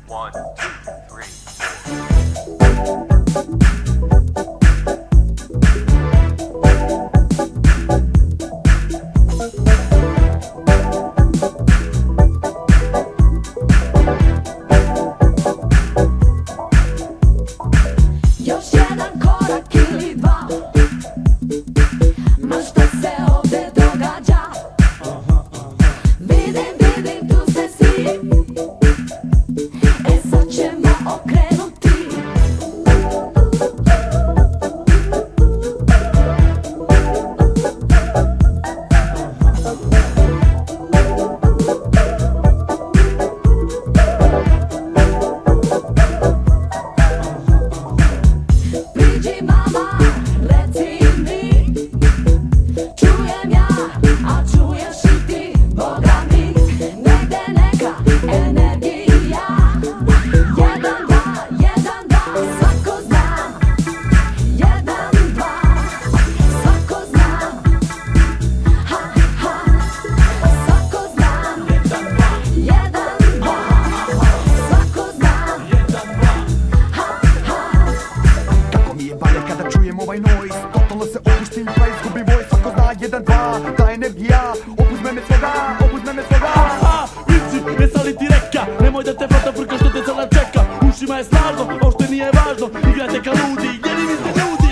One, two, three. Još jedan korak ili dva, ma šta se ovdje događa? Vidim, tu ste svi, e sad ćemo okrenuti. Priđi mama, reci mi, čujem ja, a čuješ i ti, Boga mi, negde neka energija. Jedan, dva, svako zna. Jedan, dva, svako zna. Ha, ha, svako zna. Jedan, dva, svako zna. Ha, ha. Kako mi je valja kada čujem ovaj noise, totalno se opustim pa izgubim voj. Svako zna, jedan, dva, ta energija opuzme me svoga. Aha, vici, ne sali ti reka, nemoj da te vrata frka što te sada čeka. Ušima je snažno, ovo što nije važno, igrate ka ludi, jedini ste ljudi.